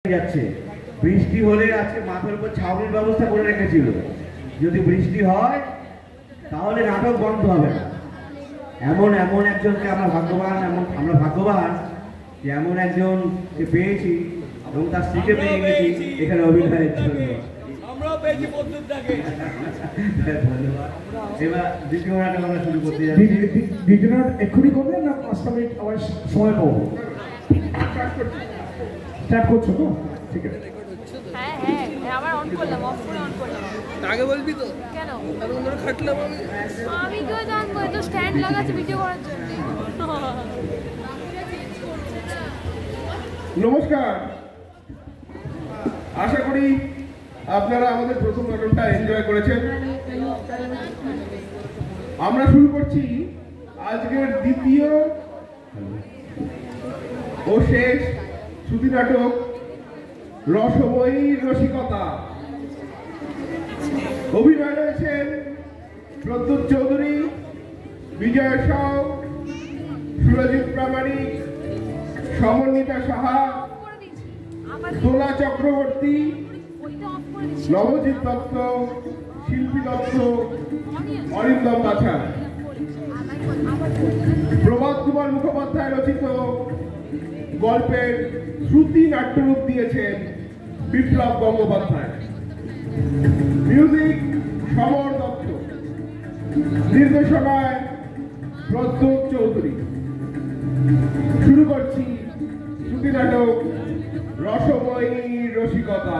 যাচ্ছে বৃষ্টি হলে আজকে মাথার উপর ছাউনির ব্যবস্থা করে রেখেছিল, যদি বৃষ্টি হয় তাহলে নাটক বন্ধ হবে না। এমন এমন একজনকে আমরা ভাগ্যবান যে এমন একজনকে পেয়েছি এবং তার স্ত্রীকে পেয়ে গেছি এখানে অভিনয়ের জন্য। ধন্যবাদ। এবার দ্বিতীয় নাটক আমরা শুরু করতে যাচ্ছি। দ্বিতীয় নাটক এক্ষুনি করবেন না 5 মিনিট আবার সময় পাবো? স্টার্ট করছো তো? ঠিক আছে। হ্যাঁ হ্যাঁ আবার অন করলাম, অফ করে অন করলাম। আগে বলবি তো? কেন? আর অন্যরা খাটলাম আমি তো জানবো, তো স্ট্যান্ড লাগাচ্ছে ভিডিও করার জন্য। নমস্কার, আশা করি আপনারা আমাদের প্রথম নাটকটা এনজয় করেছেন। আমরা শুরু করছি আজকের দ্বিতীয় ও শেষ শ্রুতি নাটক রসময়ী রসিকতা। অভিনয় রয়েছেন প্রদ্যুৎ চৌধুরী, বিজয় সাউ, সুরজিৎ প্রামাণিক, সমন্বিতা সাহা, দোলা চক্রবর্তী, নবজিৎ দত্ত, শিল্পী দত্ত, অরিন্দম বাছা। প্রভাত কুমার মুখোপাধ্যায় রচিত গল্পের শ্রুতি নাট্যরূপ দিয়েছেন বিপ্লব গঙ্গোপাধ্যায়। মিউজিক সমর দত্ত, নির্দেশনায় প্রদ্যুৎ চৌধুরী। শুরু করছি শ্রুতি নাটক রসময়ী রসিকতা।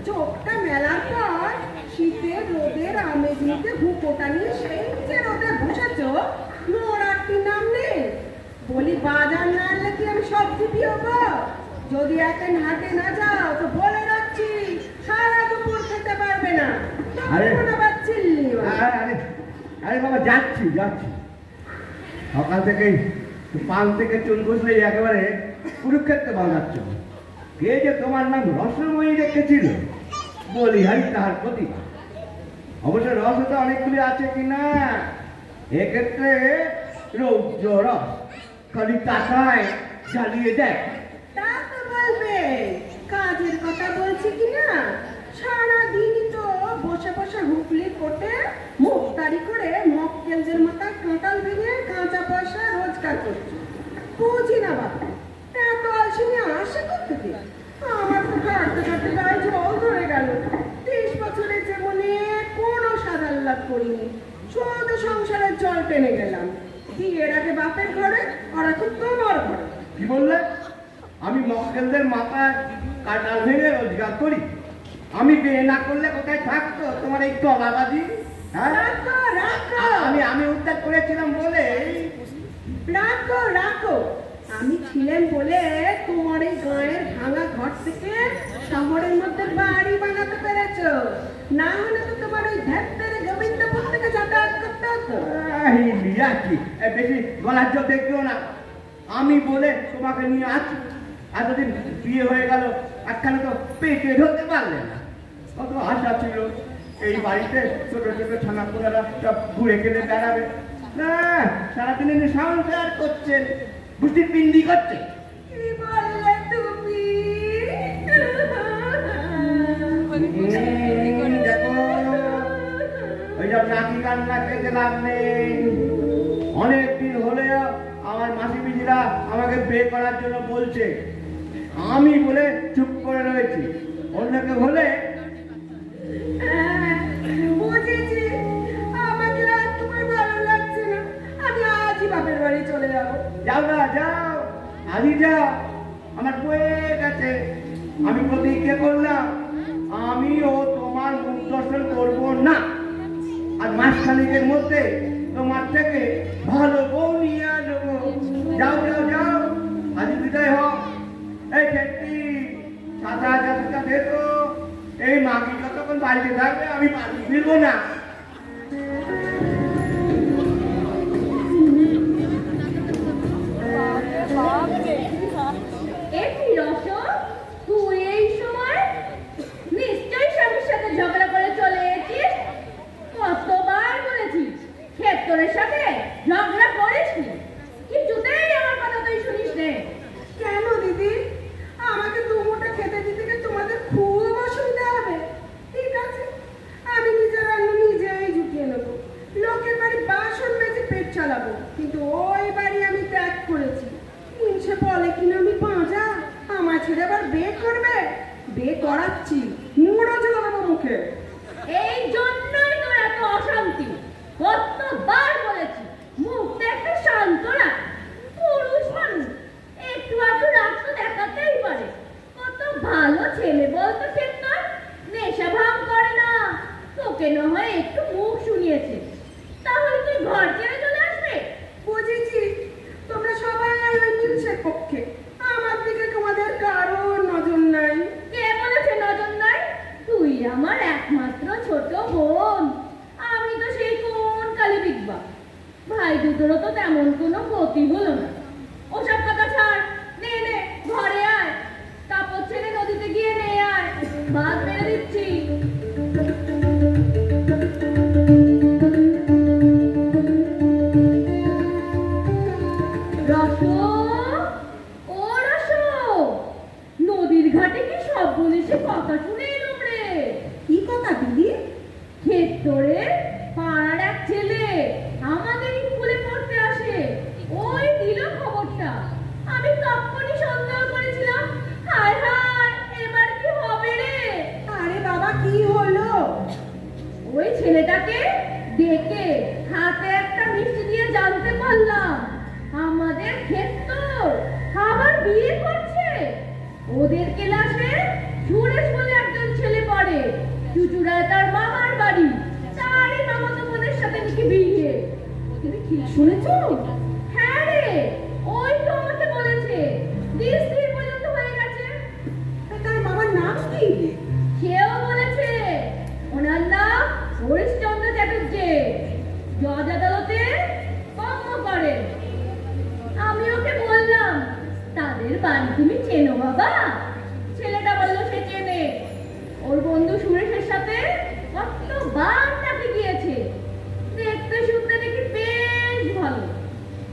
চোখটা মেলার পর শীতের রোদের আমেজ নিতে হুকোটা নিয়ে সেই যে রোদে বসেছ, মোড়ারটির নাম নেই। বলি বাজার না আনলে কি আমি সবজি হবো? যদি এখন হাটে না যাও তো বলে রাখছি সারা দুপুর খেতে পারবে না। আরে বাবা, যাচ্ছি সকাল থেকেই পান থেকে চুল বসলে একেবারে কুরুক্ষেত্রে বাজাচ্ছ। কে যে তোমার নাম রসময়ী রেখেছিল বলি হাই তাহার প্রতিভা। অবশ্য রস তো অনেকগুলি আছে কিনা, এক্ষেত্রে রৌদ্র রস, খালি তাকায় চালিয়ে দেয়। তা তো বলবে, কাজের কথা বলছি কিনা? সারাদিনই তো বসে বসে হুকলি কোটে মুখতারি করে মক্কেলদের মাথায় কাঁটাল ভেঙে কাঁচা পয়সা রোজগার করছে। বুঝি না বাবা, এত আলসিনি আসে কোথেকে? আমার তো কাটতে কাটতে গায়ে জল ধরে গেল। 30 বছরের জীবনে কোনো সাদাল্লাভ করিনি, শুধু সংসারের জল টেনে গেলাম। বিয়ের আগে বাপের ঘরে, আর এখন তোমার ঘরে। কি বললে? আমি মক্কেলদের মাথায় কাঁটাল ভেঙে রোজগার করি? আমি বিয়ে না করলে কোথায় থাকতো তোমার এই তলাবাজি? আমি উদ্ধার করেছিলাম বলে। রাখো, আমি ছিলেন বলে তোমার এই গায়ের ভাঙা ঘর থেকে শহরের মধ্যে বাড়ি বানাতে পেরেছ। না হলে তো তোমার ওই ধ্যাত্তের গোবিন্দপুর থেকে যাতায়াত করতে হতো। বেশি গলার জল দেখতেও না। আমি বলে তোমাকে নিয়ে আছি, এতদিন বিয়ে হয়ে গেল, একখানে তো পেটে ধরতে পারলে না। কত আশা ছিল এই বাড়িতে ছোট ছোট ছানাপুরারা সব ঘুরে খেলে বেড়াবে। না, সারাদিন এনে সংসার করছেন, বুঝতে পিন্ডি করছে। কি বললে তুমি? দেখো, ওইসব নাকি কান্না খেতে লাভ নেই। অনেকদিন হলেও আমার মাসি পিসিরা আমাকে বিয়ে করার জন্য বলছে, আমি বলে চুপ করে রয়েছি। অন্যকে হলে বুঝেছি, আমাকে আর তোমার ভালো লাগছে না। আমি আজই বাপের বাড়ি চলে যাবো। যাও না, যাও, আজই যাও। আমার বয়ে গেছে। আমি প্রতিজ্ঞা করলাম আমিও তোমার মুখ দর্শন করবো না। আর মাসখানেকের মধ্যে তোমার থেকে ভালো বউ নিয়ে আসবো। যাও যাও যাও, আজই বিদায় হোক। এই ক্ষেত্রে 7,000 টাকা দেখো। এই মাগি যতক্ষণ বাড়িতে থাকবে আমি বাড়ি ফিরবো না। কিনা আমি পাঁজা, আমার ছেড়ে আবার বিয়ে করবে? বিয়ে করাচ্ছি, মুড়ো চলে দেবো মুখে। এই জন্যই তোর এত অশান্তি। কতবার বলেছি মুখটা একটু শান্ত রাখ। পুরুষ মানুষ একটু আধটু রাগ তো দেখাতেই পারে। কত ভালো ছেলে বলতো সে, তোর নেশা ভাঙ করে না। তোকে না হয় একটু মুখ শুনিয়েছে, তাহলে তুই ঘর ছেড়ে চলে আসবে? বুঝেছি, তোমরা সবাই ওই মিলছের পক্ষে, আমার দিকে তোমাদের কারো নজর নাই। কে বলেছে নজর নাই? তুই আমার একমাত্র ছোট বোন। আমি তো সেই কোন কালে বিকবা। ভাই দুটোরও তো তেমন কোনো গতি হলো না। ওসব কথা ছাড়, নে নে ঘরে আয়। কাপড় ছেড়ে নদীতে গিয়ে নে আয়, ভাত বেড়ে দিচ্ছি। রসো, ও রসো, নদীর ঘাটে কি সব বলেছে কথা শুনে এলুম রে। কি কথা দিদি? ক্ষেত্রে পাড়ার এক ছেলে আমাদের স্কুলে পড়তে আসে, ওই দিল খবরটা। আমি তখনই সন্দেহ করেছিলাম, হায় হায় এবার কি হবে রে। আরে বাবা, কি হলো? ওই ছেলেটাকে ডেকে হাতে একটা মিষ্টি দিয়ে জানতে পারলাম আমাদের ক্ষেত্র আবার বিয়ে করছে। ওদের ক্লাসে সুরেশ বলে একজন ছেলে পড়ে, চুচুড়ায় তার মামার বাড়ি। তারই মামাতো বোনের সাথে নাকি বিয়ে। তুমি ঠিক শুনেছো? হ্যাঁ রে, ওই তো আমাকে বলেছে। ডিস্ট্রিক্ট পর্যন্ত হয়ে গেছে। তার বাবার নাম কি? সেও বলেছে ওনার নাম হরিশচন্দ্র চ্যাটার্জি, জজ আদালতে কর্ম করেন। আমি ওকে বললাম তাদের বাড়ি তুমি চেনো বাবা? ছেলেটা বলল সে চেনে। ওর বন্ধু সুরেশের সাথে কতবার তাকে গিয়েছে। দেখতে শুনতে দেখি বেশ ভালো।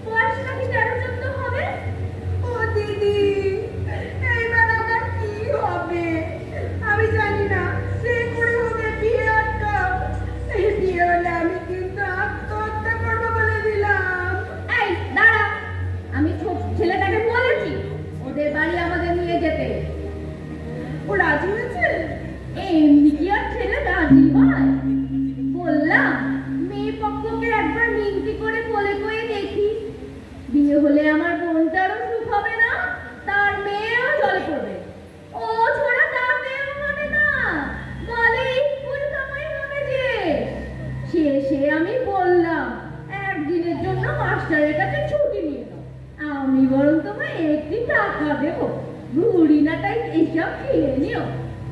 বয়সটা কি 13-14 হবে। ও দিদি, এইবার আবার কি হবে? আমি জানি না, সে করে হবে বিয়ে আটকাও। এই বিয়ে হলে আমি কিন্তু আত্মহত্যা করবো বলে দিলাম। এই দাঁড়া, আমি ছেলেটাকে বলেছি ওদের বাড়ি আমাদের নিয়ে যেতে। ও রাজি হয়েছে? এমনি কি আর ছেলে রাজি হয়? বললাম মেয়ে পক্ষকে একবার মিনতি করে কোলে করে দেখি। বিয়ে হলে আমার বোনটারও সুখ হবে না, তার মেয়েও জলে পড়বে। ও ছোড়া তাতেও মানে না, বলে স্কুল কামাই হবে যে। শেষে আমি বললাম একদিনের জন্য মাস্টারের কাছে ছুটি নিয়ে নাও, আমি বরং তোমায় একটি টাকা দেবো, ঘুড়ি না তাই এসব খেয়ে নিও।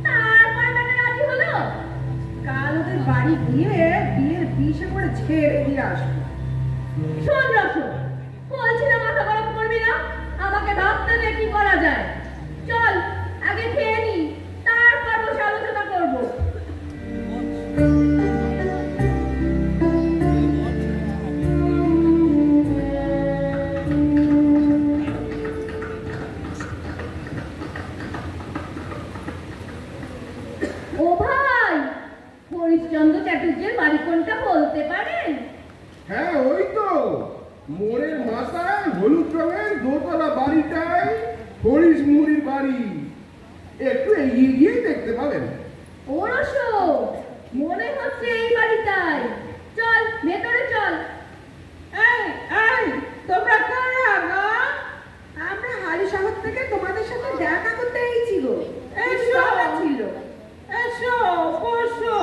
তারপর মানে রাজি হলো। কাল ওদের বাড়ি গিয়ে বিয়ের বিষে করে ছেড়ে দিয়ে আসবো। শোন রসো, বলছি না মাথা গরম করবি না, আমাকে ভাবতে দে কি করা যায়। চল আগে খেয়ে নি, তারপর বসে আলোচনা করবো। ও ভাই, হরিশচন্দ্র চ্যাটার্জির বাড়ি কোনটা বলতে পারেন? হ্যাঁ, ওই তো মোড়ের মাথায় হলুদ রঙের দোতলা বাড়িটাই হরিশ মুড়ির বাড়ি। একটু এগিয়ে গিয়ে দেখতে পাবেন। ওরসো, মনে হচ্ছে এই বাড়িটাই। চল ভেতরে চল। এই এই, তোমরা কারা গো? আমরা হালিশহর থেকে তোমাদের সাথে দেখা করতে এসেছি গো। এসো ছিল, এসো বসো।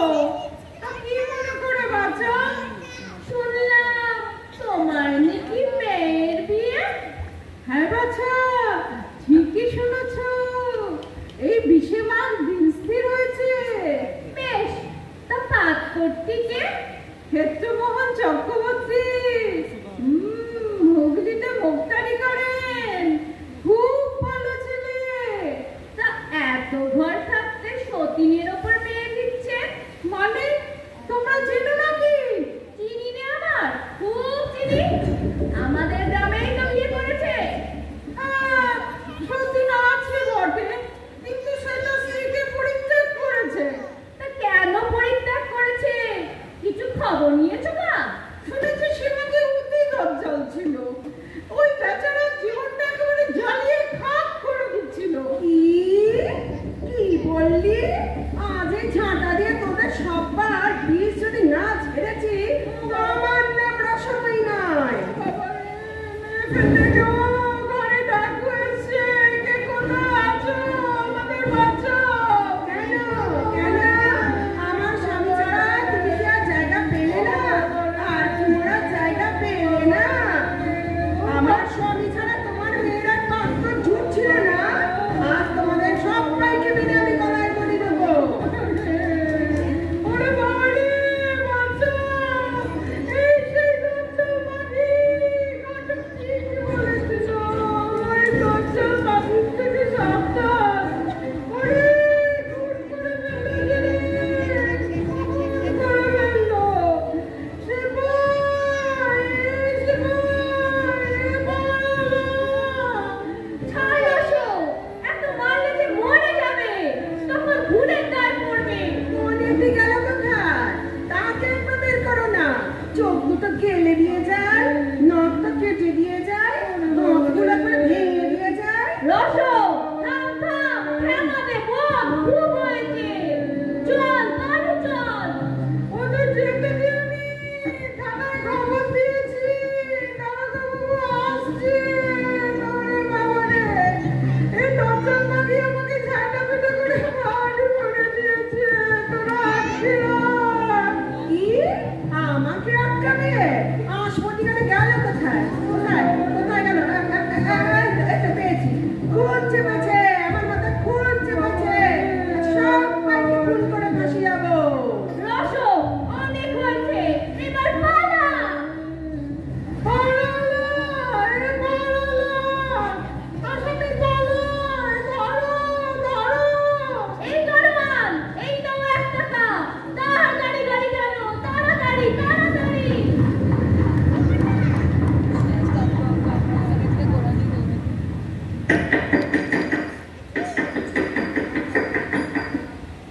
কি মনে করে বাঁচা? শুনলাম তোমার নাকি মেয়ের বিয়ে। হ্যাঁ বাছা, ঠিকই শুনেছ। এই 20 মাস দিন স্থির হয়েছে। বেশ, তা পাত্রটিকে? ক্ষেত্রমোহন চক্রবর্তী। হুগলিতে মুক্তারি করেন, খুব ভালো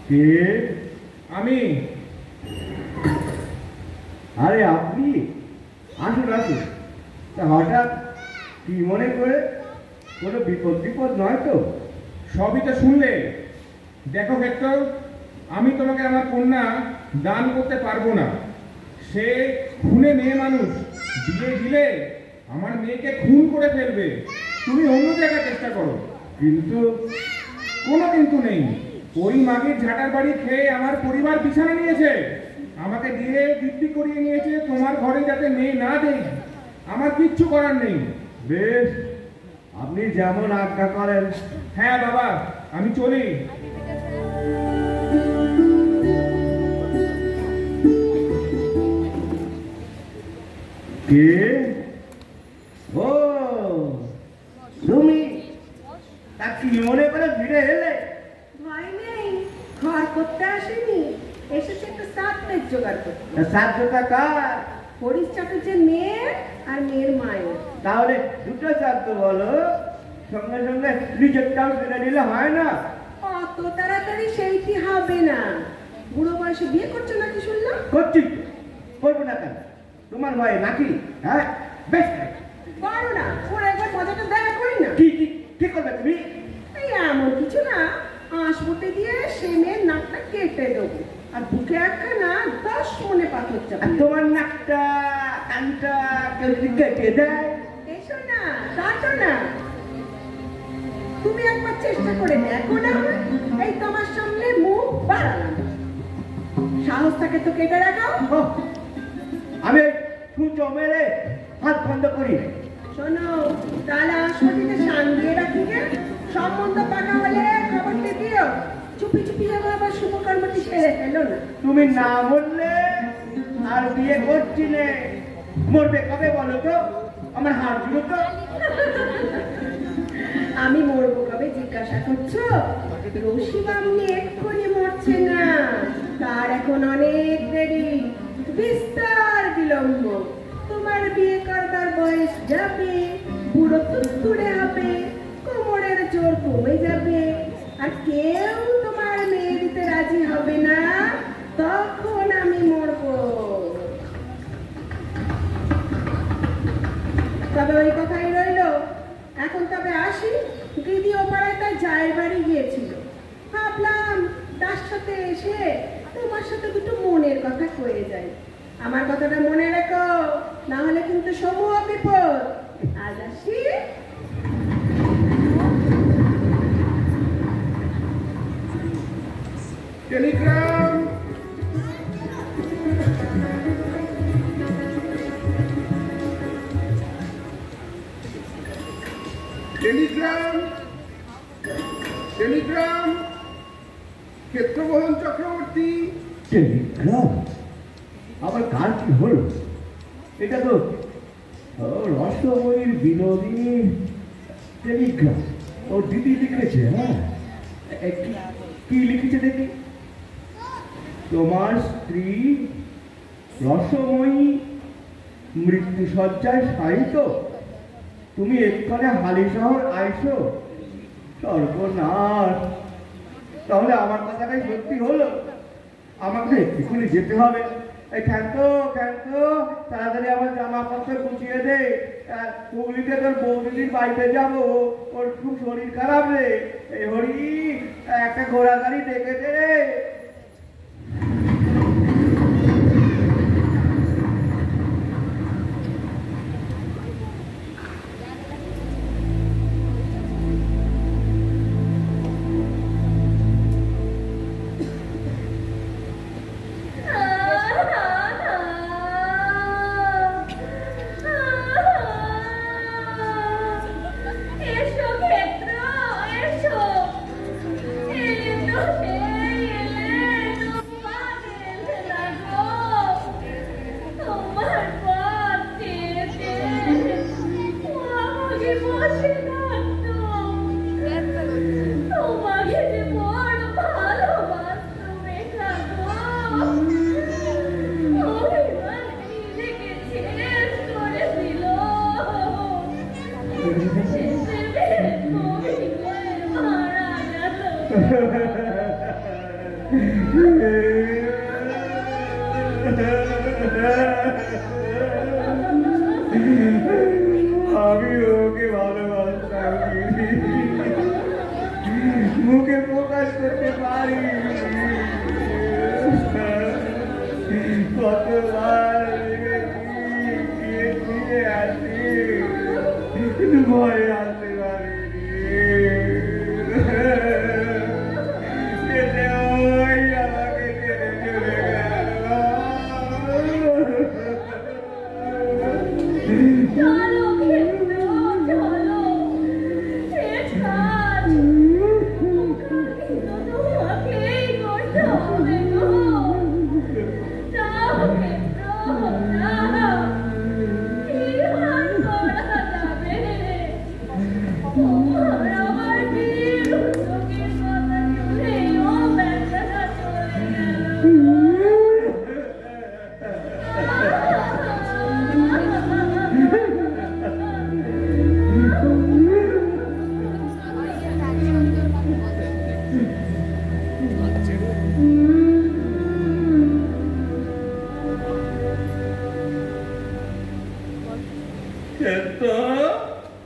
কে? আমি। আরে আপনি? আসুন আসুন। তা হঠাৎ কি মনে করে? কোনো বিপদ নয় তো? সবই তো শুনলে। দেখো ক্ষেত্র, আমি তোমাকে আমার কন্যা দান করতে পারবো না। সে খুনে মেয়ে মানুষ, বিয়ে দিলে আমার মেয়েকে খুন করে ফেলবে। তুমি অন্য জায়গায় চেষ্টা করো। কিন্তু কোনো কিন্তু নেই। ওই মাগির ঝাঁটার বাড়ি খেয়ে আমার পরিবার বিছানা নিয়েছে, আমাকে দিয়ে দিব্যি করিয়ে নিয়েছে তোমার ঘরে যাতে মেয়ে না দেই। আমার কিচ্ছু করার নেই। বেশ, আপনি যেমন আজ্ঞা করেন। হ্যাঁ বাবা, আমি চলি। কে? ও তুমি? তা কি মনে করে ফিরে এলে? ভয় নেই, ঘর করতে আসেনি, এসেছে একটু সাথের জোগাড় করতে। তা সাধ্যটা কার? হরিশ চাটুর্যের মেয়ের আর মেয়ের মায়ের। তাহলে দুটো সাধ্য বলো, সঙ্গে সঙ্গে নিজেরটাও সেরে নিলে হয় না? অত তাড়াতাড়ি সেইটি হবে না। বুড়ো বয়সে বিয়ে করছো নাকি শুনলাম? করছি তো। করবো না কেন? তোমার ভয়ে নাকি? হ্যাঁ, বেশ পারো না, ওরা একবার মজাটা দেখা করি না। কি কি কি করবে তুমি? এই এমন কিছু না, আঁশবুটি দিয়ে সে মেয়ের নাকটা কেটে দেবো, আর বুকে একখানা 10 মনে পাথর আর চাপাবো। তোমার নাকটা কানটা কেউ যদি কেটে দেয়? এসো না, কাটো না। তুমি একবার চেষ্টা করে দেখো না। এই তোমার সামনে মুখ বাড়ালাম, সাহস থাকে তো কেটে রাখাও। ওহ, আমি ছুঁচো মেরে হাত বন্ধ করি। শোনো, তাহলে আঁশবুটিতে সাঙ্গিয়ে রাখি গে। সম্বন্ধ পাকা হলে খবরটি দিও। চুপি চুপি যাবো, আবার শুভকর্মটি সেরে ফেলো না। তুমি না বললে আর বিয়ে করছি নে। মরবে কবে বলো তো? আমার হাত দিল তো। আমি মরবো কবে জিজ্ঞাসা করছো? রশি বামনি এক্ষুনি মরছে না, তার এখন অনেক দেরি, বিস্তার বিলম্ব। তোমার বিয়ে করবার বয়স যাবে, বুড়ো তুত্তুড়ে হবে, কোমরের জোর কমে যাবে, আর কেউ তোমার মেয়ে দিতে রাজি হবে না। তখন আমি মরবো। তবে ওই কথাই রইলো। এখন তবে আসি। দিদি ও পাড়ায় তার জায়ের বাড়ি গিয়েছিল। ভাবলাম তার সাথে এসে তোমার সাথে দুটো মনের কথা কয়ে যাই। আমার কথাটা মনে রেখো, না হলে কিন্তু সমূহ বিপদ। আজ আসি। Telegram. Telegram. Telegram. Kshetramohan Chakraborty. Telegram? আবার কার কি হলো? এটা তো রসময়ীর বিনোদিনীর টেলিগ্রাম। ও দিদি লিখেছে। হ্যাঁ, কি লিখেছে দেখি? তোমার স্ত্রী রসময়ী মৃত্যুসজ্জায় শায়িত, তুমি এক্ষণে হালি শহর আইসো। সর্বনাশ! তাহলে আমার কথাটাই সত্যি হলো। আমাকে এক্ষুনি যেতে হবে। এই খ্যান্ত তাড়াতাড়ি আমার জামা কাপড় গুছিয়ে দে। হুগলিতে তোর বৌদিদির বাড়িতে যাবো, ওর খুব শরীর খারাপ রে। এই হরি, একটা ঘোড়া গাড়ি ডেকে দে রে। এসো ক্ষেত্র, এসো। এলেন তো সেই এলেন, পাগল লাগো। তোমার পথ চেয়েছে, আমাকে বসে থাকতো। তোমাকে যে বড় ভালোবাসতো মেঘা গো। অভিমান নিজেকে শেষ করে দিল। শেষে বেশ কমিলে মারা গেল। আমি ওকে ভালোবাসতাম, মুখে প্রকাশ করতে পারি। কতবার ফিরে আসি, কিন্তু ভয়ে আসতে পারিনি। ওই আমাকে ছেড়ে চলে গেল। চলো ক্ষেত্র, চলো শেষ কাজ। তোমাকেই করতে হবে গো। যাও ক্ষেত্র, যাও। কি আর করা যাবে? তোমার আমার বীর উদ্যোগের কথা শুনেও বেচারা চলে গেল।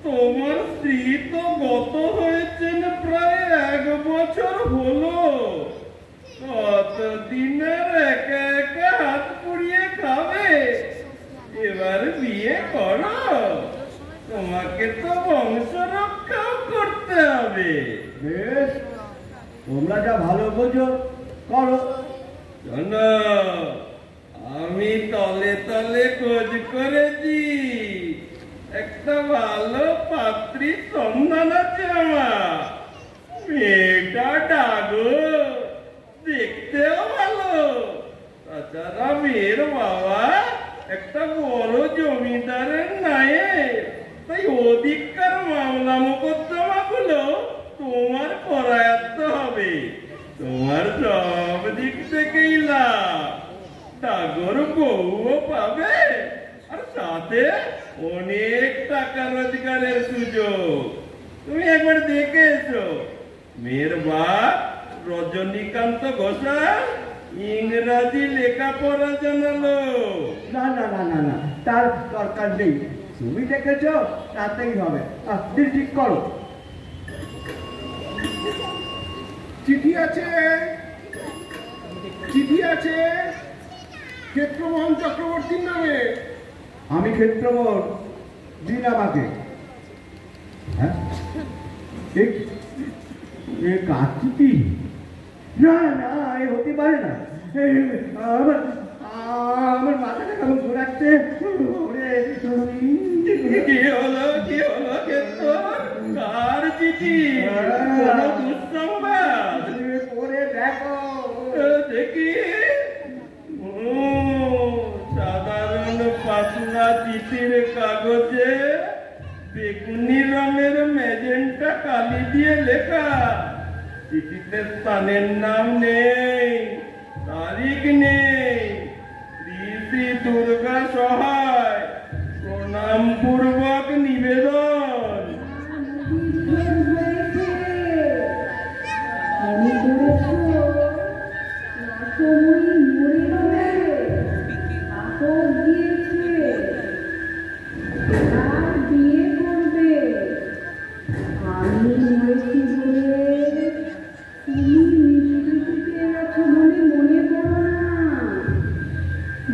তোমার স্ত্রী তো গত হয়েছেন প্রায় 1 বছর হলো। কতদিনের একা একা হাত পুড়িয়ে খাবে? এবার বিয়ে করো, তোমাকে তো বংশ রক্ষাও করতে হবে। বেশ, তোমরা যা ভালো বোঝো করো। শোনো, আমি তলে তলে খোঁজ করেছি, একটা ভালো পাত্রীর সন্ধান আছে আমার। মেয়েটা ডাগো, দেখতেও ভালো, তাছাড়া মেয়ের বাবা একটা বড় জমিদারের নায়ে, তাই অধিকার মামলা মোকদ্দমা গুলো তোমার করায়ত্ত হবে। তোমার সব দিক থেকেই লাভ, ডাগর বউও পাবে, আর সাথে অনেক টাকা রোজগারের সুযোগ। তুমি একবার দেখে এসো। মেয়ের বাপ রজনীকান্ত ঘোষাল ইংরাজি লেখাপড়া জানালো। না না না না না, তার দরকার নেই। তুমি দেখেছ, তাতেই হবে। দিন ঠিক করো। চিঠি আছে, চিঠি আছে ক্ষেত্রমোহন চক্রবর্তীর নামে। আমি ক্ষেত্রমোহন, দিন আমাকে। হ্যাঁ, কাজ চিঠি? না না, এ হতে পারে না। আমার মাথাটা কেমন ঘোরাচ্ছে। কি হলো, কি হলো ক্ষেত্র? কার চিঠি? কোনো দুঃসংবাদ? পরে দেখো। দেখি। সাধারণ পাতলা চিঠির কাগজে বেগুনি রঙের ম্যাজেন্টা কালি দিয়ে লেখা। চিঠিতে স্থানের নাম নেই, তারিখ নেই। শ্রী শ্রী দুর্গা সহায়, প্রণাম পূর্বক নিবেদন।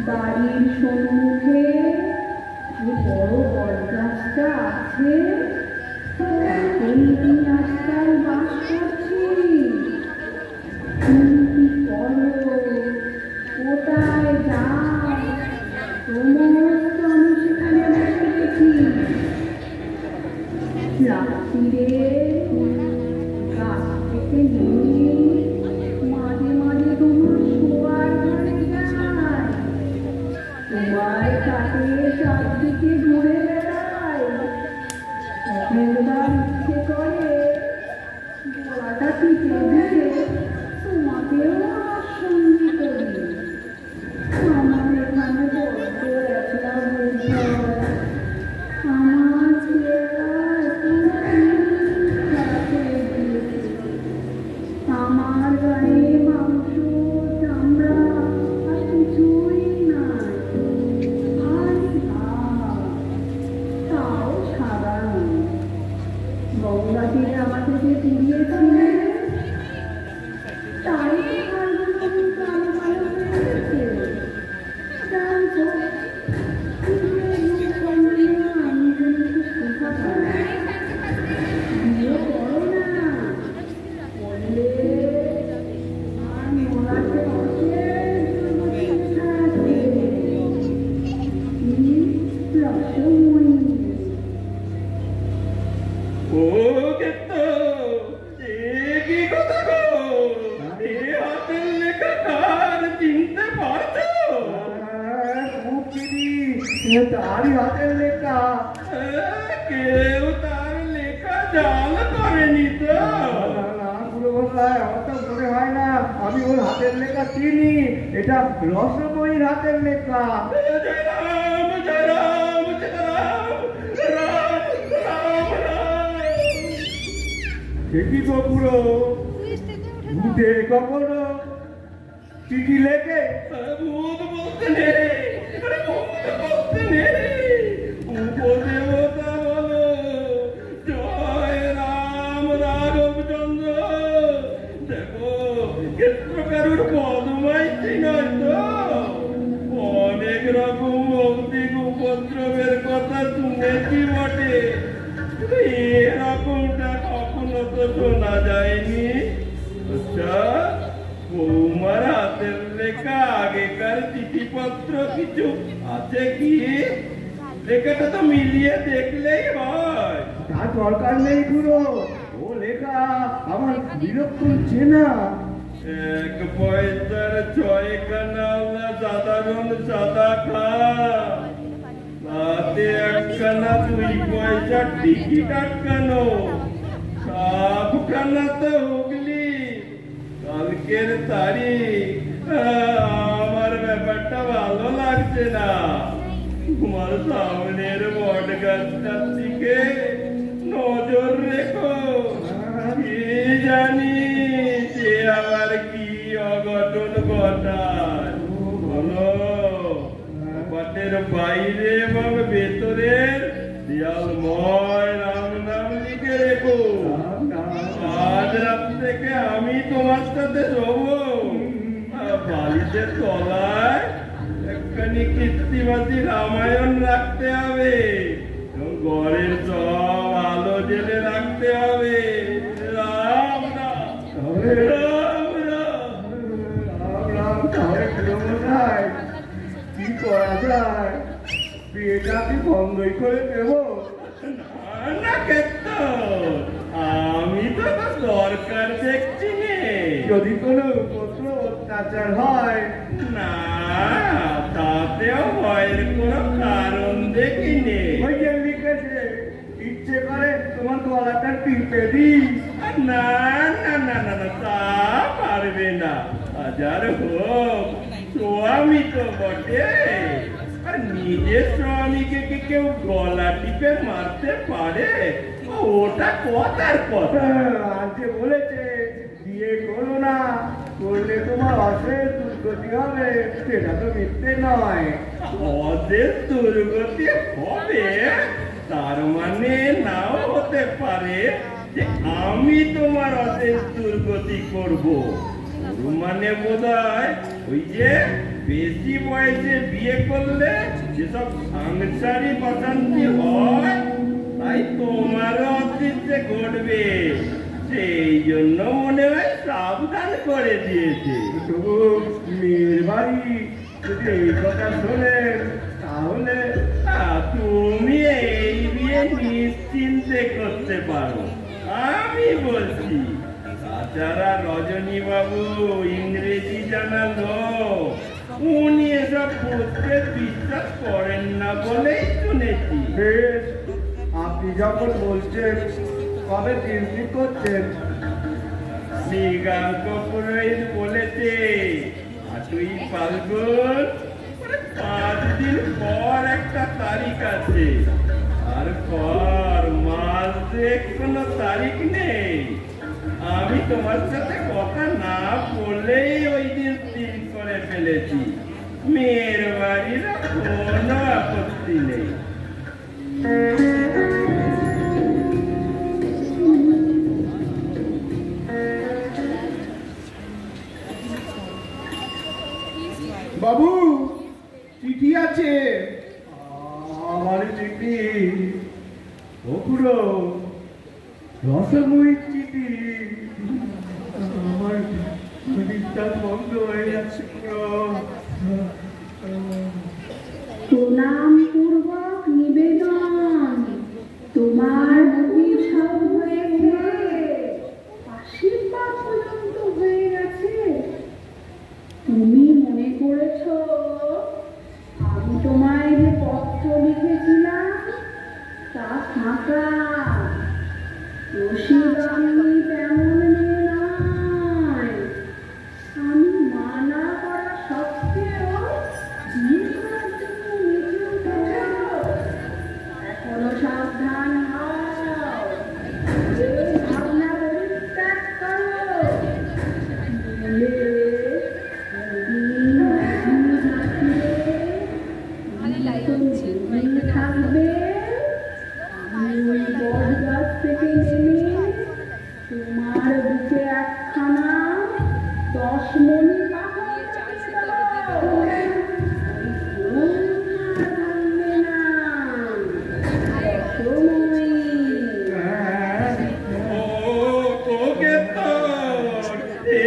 বাড়ির সম্মুখে যে বড় বটগাছটা আছে, তাতেই আমি আজকাল বাস করছি। তুমি কি করো, কোথায় যাও, সমস্ত আমি সেখানে বসে দেখি। রাত্রিরে গাছ থেকে নেমে মাঝে মাঝে তোমার শোয়ার ঘরে যায়, তোমার কাটে চারদিকে ঘুরে বেড়ায়। একবার ইচ্ছে করে গলাটা টিপে দিয়ে তোমাকেও আমার সঙ্গী করি। আমার এখানে বড্ড একলা বোধ হয়। আমার ছেলেরা এখন খারাপ হয়ে গিয়েছে। আমার গায়ে মাংস তারই হাতের লেখা। কেউ তার লেখা জাল করেনি তো? না না পুরো বললায় আমার তো মনে হয় না আমি ওর হাতের লেখা চিনি। এটা রসময়ীর হাতের লেখা। জয় রাম জয় রাম জয় রাম রাম রাম রাম। দেখি তো পুরো উঠে কখনো চিঠি লেখে? ভূত বলতে নেই, ভূত বলতে নেই, উপদেবতা বলো জয় রাম রাঘবচন্দ্র। দেখো ক্ষেত্রকারুর পদমাইছি নয় তো? অনেক রকম ভৌতিক উপদ্রবের কথা শুনেছি বটে, কিন্তু এরকমটা কখনো তো শোনা যায়নি। আচ্ছা, বৌমার হাতের লেখা আগেকার চিঠিপত্র কিছু আছে কি? লেখাটা তো মিলিয়ে দেখলেই হয়। তার দরকার নেই পুরো, ও লেখা আমার বিরক্ত চেনা। এক পয়সার ছয়খানা সাধারণ সাদা খা, তাতে একখানা 2 পয়সার টিকিট আটকানো, সবখানা তো হুগলি। কালকের তারিখ, আমার ব্যাপারটা ভালো লাগছে না। তোমার সামনের বট গাছটার দিকে নজর রেখো, কি জানি সে আবার কি অঘটন ঘটায়। বলো, কপাটের বাইরে এবং ভেতরের দেয়ালময় রাম নাম লিখে রেখো। আজ রাত থেকে আমি তোমার সাথে শোবো। বাড়িতে তলায় একখানি কীর্তিবাদী রামায়ণ রাখতে হবে, ঘরের সব আলো জেলে রাখতে হবে। রাম রাম রাম রাম রাম তাহলে কোথায় কি করা যায়? বিয়েটা কি বন্ধই করে দেবো? না ক্ষেত্র, আমি তো দরকার দেখছি নে। যদি কোনো উপদ্র অত্যাচার হয়? না, তাতেও ভয়ের কোনো কারণ দেখিনি। ওই যে লিখেছে ইচ্ছে করে তোমার গলাটা টিপে দিই। না না না না না, তা পারবে না। হাজার হোক স্বামী তো বটে, আর নিজের স্বামীকে কি কেউ গলা টিপে মারতে পারে? ওটা কথার কথা। আর যে বলেছে বিয়ে করো না, করলে তোমার অশেষ দুর্গতি হবে, সেটা তো মিথ্যে নয়। অশেষ দুর্গতি হবে তার মানে নাও হতে পারে যে আমি তোমার অশেষ দুর্গতি করব। মানে বোধহয় ওই যে বেশি বয়সে বিয়ে করলে যেসব সাংসারিক অশান্তি হয়, তাই তোমারও অদৃষ্টে ঘটবে, সেই জন্য মনে হয় সাবধান করে দিয়েছে। তবু মেয়ের বাড়ি যদি এই কথা শোনেন তাহলে তুমি এই বিয়ে নিশ্চিন্তে করতে পারো, আমি বলছি। তাছাড়া রজনী বাবু ইংরেজি জানালো, উনি এসব করতে বিশ্বাস করেন না বলেই শুনেছি। বেশ, আপনি যখন বলছেন কবে দিন ঠিক করছেন? শ্রীকান্ত পুরোহিত বলেছে 8ই ফাল্গুন, 5 দিন পর একটা তারিখ আছে। তারপর মাস দুয়েক কোনো তারিখ নেই। আমি তোমার সাথে কথা না বললেই ওই দিন স্থির করে ফেলেছি। মেয়ের বাড়ির কোনো আপত্তি নেই। বাবু চিঠি আছে। আমার চিঠি? ও খুড়ো, রসময়ীর চিঠি। আমার দিকটা বন্ধ হয়ে যাচ্ছে খুড়ো। প্রণাম পূর্বক নিবেদন, তোমার অভিশাপ হয়েছে, আশীর্বাদ পর্যন্ত হয়ে গেছে। তুমি মনে করেছ আমি তোমায় যে পত্র তোমার বুকে একখানা 10 মণি পাথর চাপিয়ে দেবো। ভাঙবে না।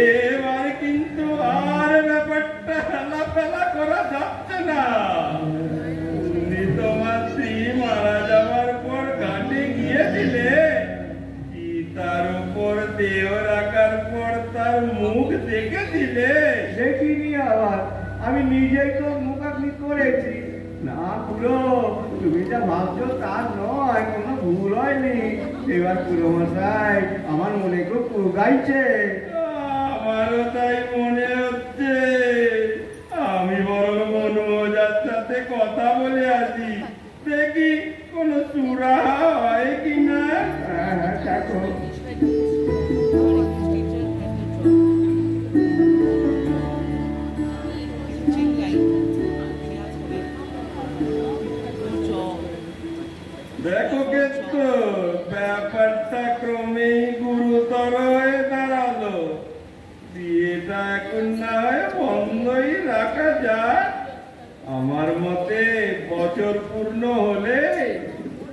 এবার কিন্তু আর ব্যাপারটা হেলাফেলা করা যাচ্ছে না। উনি তোমার স্ত্রী মারা যাওয়ার পর ঘাটে গিয়েছিলে, কি তার উপর দেহ রাখার পর তার মুখ দেখেছিলে? দেখিনি আবার, আমি নিজেই তো মুখাগ্নি করেছি। না পুরো, তুমি যা ভাবছো তার নয়, কোনো ভুল হয়নি। এবার পুরো মশাই আমার মনে খুব গাইছে। আমারও তাই মনে হচ্ছে। আমি বরং মনোজার সাথে কথা বলে আসি, দেখি কোন সুরাহা হয় কিনা। হ্যাঁ দেখো। দেখো কিন্তু ব্যাপারটা ক্রমেই গুরুতর হয়ে দাঁড়ালো। বিয়েটা এখন না হয় বন্ধই রাখা যায়। আমার মতে বছর পূর্ণ হলে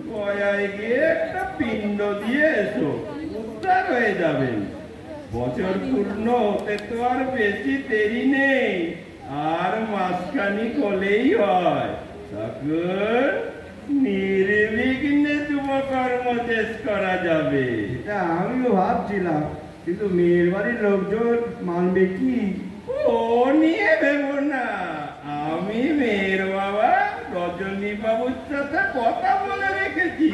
গয়ায় গিয়ে একটা পিণ্ড দিয়ে এসো, উদ্ধার হয়ে যাবেন। বছর পূর্ণ হতে তো আর বেশি দেরি নেই, আর মাসখানিক হলেই হয়। তখন নির্বিঘ্নে শুভকর্ম শেষ করা যাবে। এটা আমিও ভাবছিলাম, কিন্তু মেয়ের বাড়ির লোকজন মানবে কি? ও নিয়ে ভেবো না, আমি মেয়ের বাবা রজনী বাবুর সাথে কথা বলে রেখেছি।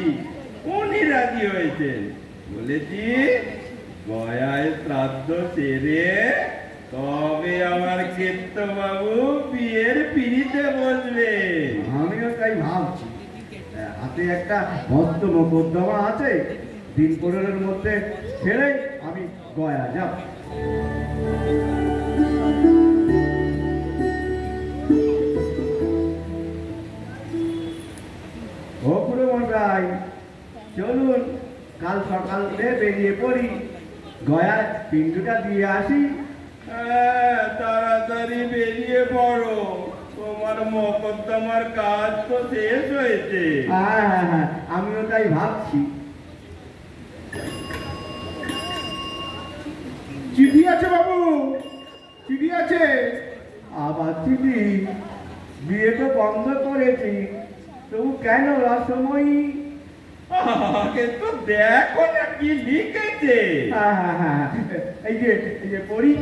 উনি রাজি হয়েছেন। বলেছি গয়ায় শ্রাদ্ধ সেরে তবে আমার ক্ষেত্র বাবু বিয়ের পিড়িতে বসবে। আমিও তাই ভাবছি। হাতে একটা মস্ত মোকদ্দমা আছে, দিন 15-এর মধ্যে ছেড়ে আমি গয়া যাব। ও পুরো মশাই, চলুন কাল সকালে বেরিয়ে পড়ি, গয়ায় পিণ্ডটা দিয়ে আসি। তাড়াতাড়ি বেরিয়ে পড়ো, তোমার মকদ্দমার কাজ তো শেষ হয়েছে। হ্যাঁ হ্যাঁ হ্যাঁ, আমিও তাই ভাবছি। চিঠি আছে বাবু, চিঠি আছে। আবার চিঠি? বিয়ে তো বন্ধ করেছি, তবু কেন রসময়ী? আগে তো দেখো না কি লিখেছে। হ্যাঁ হ্যাঁ হ্যাঁ, এই যে পড়ি।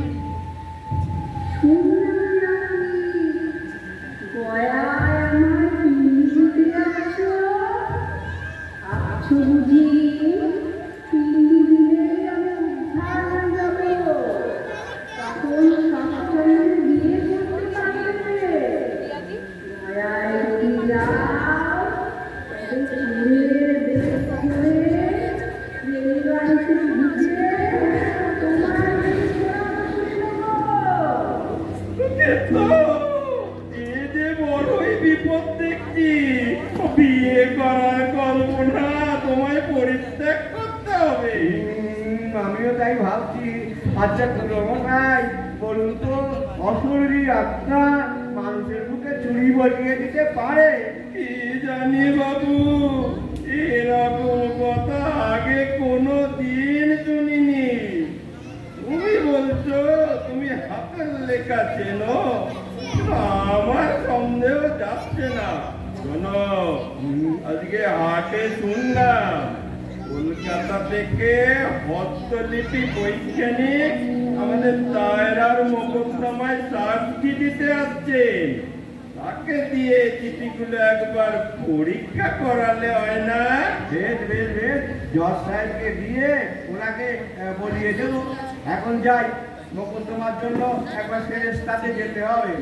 বিপদ দেখছি, বিয়ে করার কল্পনা তোমায় পরিত্যাগ করতে হবে। আমিও তাই ভাবছি। আচ্ছা ভাই বলুন তো, অশরীরী আত্মা মানুষের মুখে চুরি বসিয়ে দিতে পারে? কি জানি বাবু, এরকম কথা আগে কোনো দিন শুনিনি। তুমি বলছো তুমি হাতের লেখা চেনো, আমার সন্দেহ যাচ্ছে না। শোনো, আজকে হাটে শুনলাম কলকাতা থেকে হস্তলিপি বৈজ্ঞানিক আমাদের দায়রার মোকদ্দমায় সাক্ষী দিতে আসছেন। তাকে দিয়ে চিঠিগুলো একবার পরীক্ষা করালে হয় না? বেশ বেশ বেশ, জজ সাহেবকে দিয়ে ওনাকে বলিয়ে দেব। এখন যাই, মোকদ্দমার জন্য একবার ফেরেশতাতে যেতে হবে।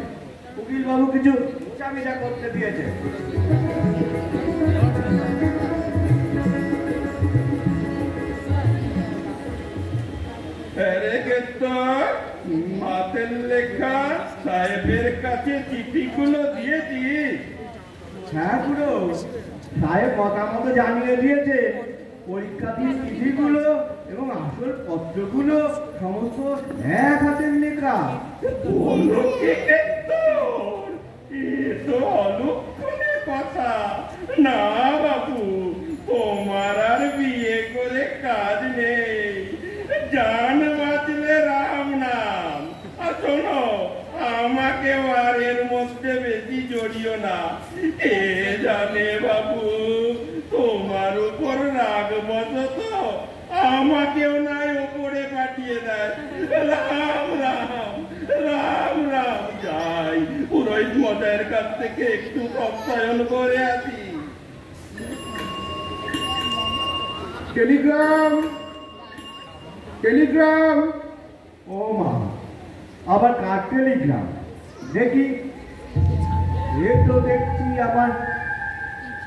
উকিল বাবু কিছু চাবিটা করতে দিয়েছে। হাতের লেখা সাহেবের কাছে চিঠিগুলো দিয়েছিস? হ্যাঁ পুরো, সাহেব মতামত জানিয়ে দিয়েছে। পরীক্ষা দিয়ে চিঠিগুলো এবং আসল পত্রগুলো সমস্ত এক হাতের লেখা। অলক্ষণের কথা না বাবু, তোমার আর বিয়ে করে কাজ নেই, জান বাঁচলে রাম নাম। আর শোনো, আমাকে আর এর মধ্যে বেশি জড়িও না। কে জানে বাবু, তোমার উপর রাগ বসত আমাকেও নাই উপরে পাঠিয়ে দেয়। রাম রাম রাম রাম। যাই, পুরোহিত মশাইয়ের কাছ থেকে একটু অধ্যয়ন করে আসি। Telegram, Telegram. ও মা, আবার কার টেলিগ্রাম? দেখি, এ তো দেখছি আমার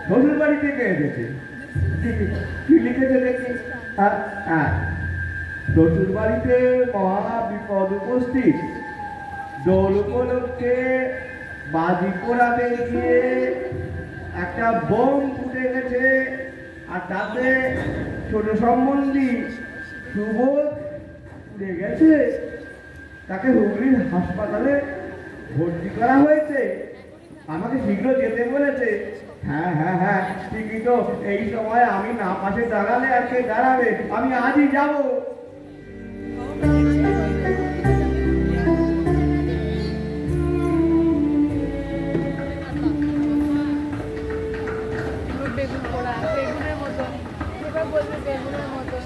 শ্বশুর বাড়ি থেকে এসেছে। কি লিখেছে দেখি? শ্বশুর বাড়িতে মহা বিপদ উপস্থিত, দোল উপলক্ষে বাজি পোড়াতে গিয়ে একটা বোম ফুটে গেছে, আর তাতে ছোট সম্বন্ধী সুবোধ উড়ে গেছে। তাকে হুগলির হাসপাতালে ভর্তি করা হয়েছে। আমাকে শীঘ্র যেতে বলেছে। হ্যাঁ হ্যাঁ হ্যাঁ, ঠিকই তো। এই সময় আমি না পাশে দাঁড়ালে আর কে দাঁড়াবে? আমি আজই যাব। বেগুন পোড়া, বেগুনের মতন, এবার বলবে বেগুনের মতন।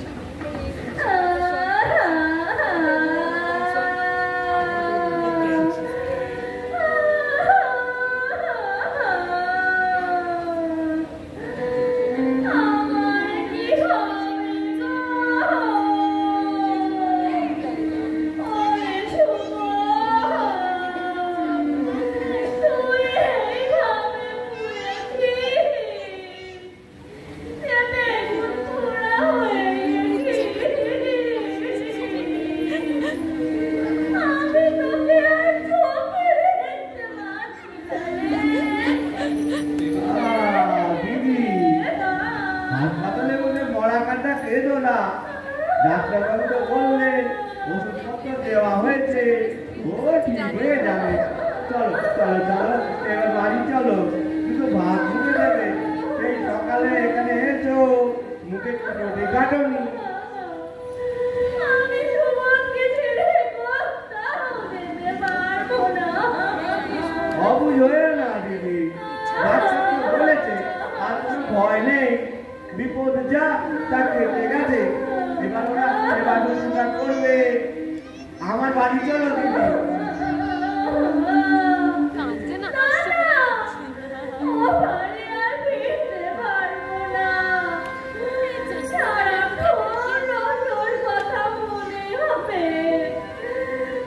হাসপাতালে বলে মরা কাটা কেঁদো না, ডাক্তারবাবু তো বললেন ওষুধপত্র দেওয়া হয়েছে, ও ঠিক হয়ে যাবে। চলো চলো চলো, এবার বাড়ি চলো। শুধু ভাত মুখে দেবে। সেই সকালে এখানে এসো, মুখে কোনো দেখাটনি। আমি সুমনকে ছেড়ে কোথাও যেতে পারবো না। অবুঝ হয়ে না দিদি, ডাক্তার তো বলেছে আর কোনো ভয় নেই। বিপদ যা তা কেটে গেছে। এবার ওরা সেবা শুশ্রূষা করবে। আমার বাড়ি চলো দিদি। কাঁদছে না, ও বাড়ি আর ফিরতে পারবো না। সারাক্ষণ ওর কথা মনে হবে।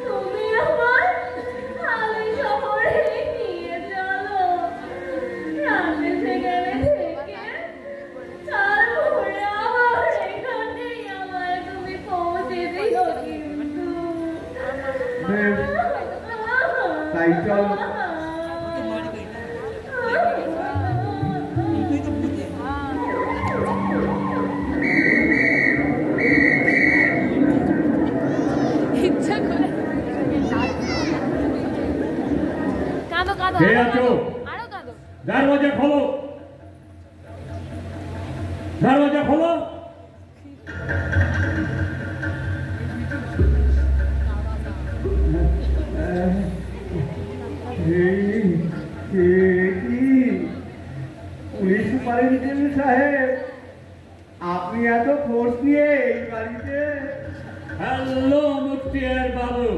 তুমি আমার হালি শহরে নিয়ে চলো। রাতে সেখানে থেকে তারপরে আবার এখানেই আমায় তুমি পৌঁছে দিও কিন্তু। বেশ, তাই চলো। ইচ্ছা করে কাঁদো কাঁদো, কে আছো? আরো কাঁদো। দরওয়াজা খোলো, দরওয়াজা খোলো। পুলিশ সুপারিনটেন্ডেন্ট সাহেব, আপনি এত ফোর্স নিয়ে এই বাড়িতে? হ্যালো মুক্তিয়ার বাবু,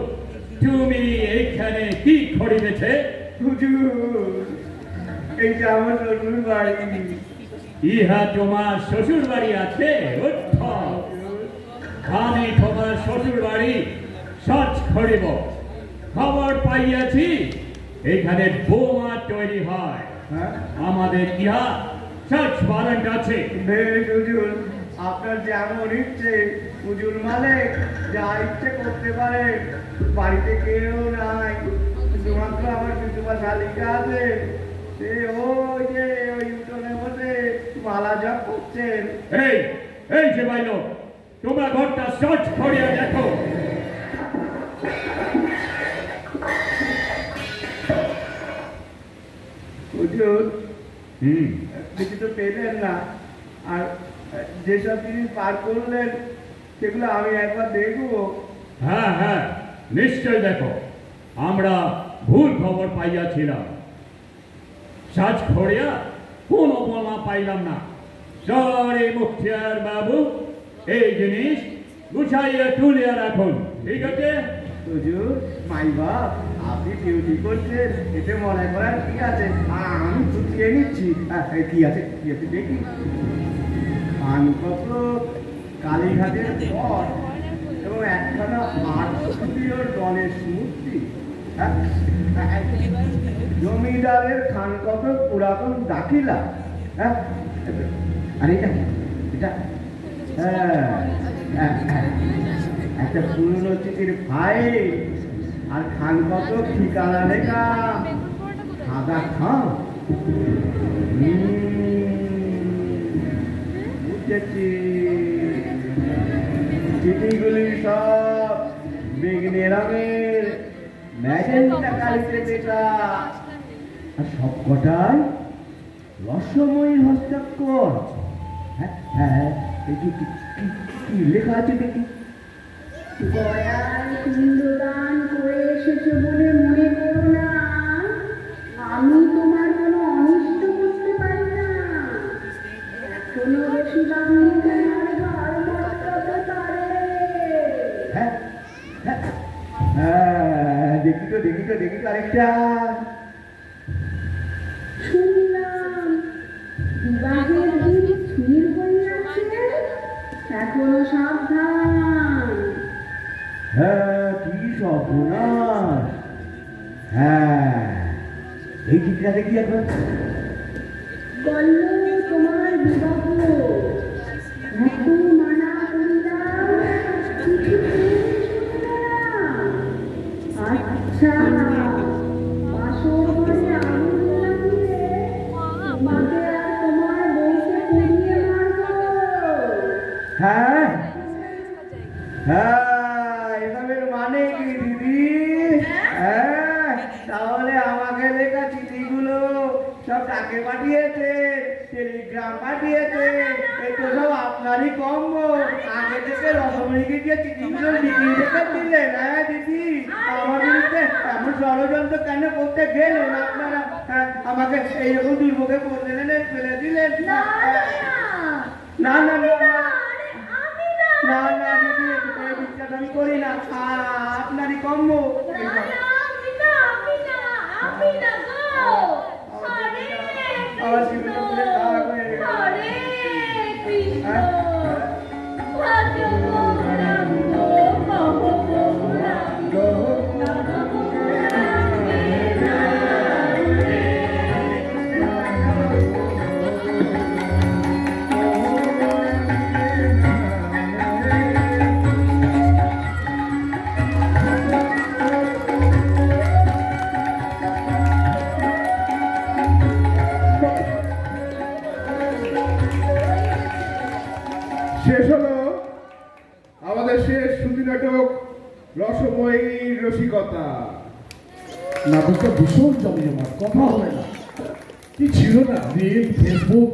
তুমি এইখানে কি করিতেছে? হুজুর, এইটা আমার শ্বশুর বাড়ি। ইহা তোমার শ্বশুর বাড়ি আছে? উঠো, আমি তোমার শ্বশুর বাড়ি সার্চ করিব। খবর পাইয়াছি এখানে বোমা তৈরি হয়। হ্যাঁ, আমাদের ইহা সার্চ ওয়ারেন্ট আছে। বেশ হুজুর, আপনার যেমন ইচ্ছে। হুজুর মালিক যা ইচ্ছে করতে পারে। বাড়িতে কেউ নাই, শুধুমাত্র আমার বিধবা শালিকা আছে। সে ওই যে ওই উঠোনে বসে মালা জপ করছেন। এই এই যে বাইলো, তোমরা ঘরটা সার্চ করিয়া দেখো। হুজুর কিছু তো পেলেন না, আর যেসব জিনিস পার করলেন সেগুলো আমি একবার দেখবো। হ্যাঁ হ্যাঁ, নিশ্চয় দেখো। আমরা ভুল খবর পাইয়াছিলাম, সাজ খড়িয়া কোনো বোমা পাইলাম না। সরে মুখিয়ার বাবু, এই জিনিস গুছাইয়া তুলিয়া রাখুন, ঠিক আছে? হুজুর, মাই বাপ, আপনি ডিউটি করছেন, এতে মনে করার কি আছে? আমি ছুটিয়ে নিচ্ছি। কি আছে দেখি। পানপত্র, কালীঘাটের পথ এবং একখানা আটশোর গণেশ মূর্তি, জমিদারের খানকত পুরাতন দাখিলা। আর এটা একটা পুরনো চিঠির ফাইল, আর খানকত ঠিকানা লেখা সাদা খান। বুঝেছি, চিঠিগুলি সব বেগনি রঙের ম্যাজেন্টা কালিতে লেখা, আর সব কটাই রসময়ীর হস্তাক্ষর। হ্যাঁ, কি লেখা আছে দেখি? গয়ার পিণ্ডদান করে এসেছো বলে মনে করো না আমি তোমার কোনো অনিষ্ট করতে পারি না। এখনো বেশি বাঙালি তোমার ঘর মটকাতে পারে। দেখি তো আরেকটা। শুনলাম বিবাহের দিন ছুরির হইয়াছে, এখনো সাবধান। কি সর্বনাশ! হ্যাঁ, এই চিঠিটা দেখি একবার। বলল তোমার বিবাহ, এত মানা করিলাম কিছুতেই শুনলে না। আচ্ছা, বাসর ঘরে আগুন লাগিয়ে তোমাকে আর তোমার বউকে পুড়িয়ে মারবো। হ্যাঁ, এসবের মানে কি দিদি? তাহলে আমাকে লেখা চিঠিগুলো সব কাকে পাঠিয়েছে? টেলিগ্রাম পাঠিয়েছে? এই তো সব আপনারই কম্ব। আগে থেকে রসমণিকে গিয়ে চিঠিগুলো লিখিয়ে রেখেছিলেন। হ্যাঁ দিদি, আমার বিরুদ্ধে এমন ষড়যন্ত্র কেন করতে গেলেন আপনারা? আমাকে এইরকম দুর্ভোগে ফেলে দিলেন। না দিদি, এই বিশ্বাস আমি করি না। আপনারই কম্ব। আমার জীবনে পুরো খারাপ হয়ে গেল। শেষ হলো আমাদের শেষ সুতি নাটক রসময়ীর রসিকতা। নাটকটা ভীষণ জমজমাট, কথা হবে না। কি ছিল না রিল, ফেসবুক,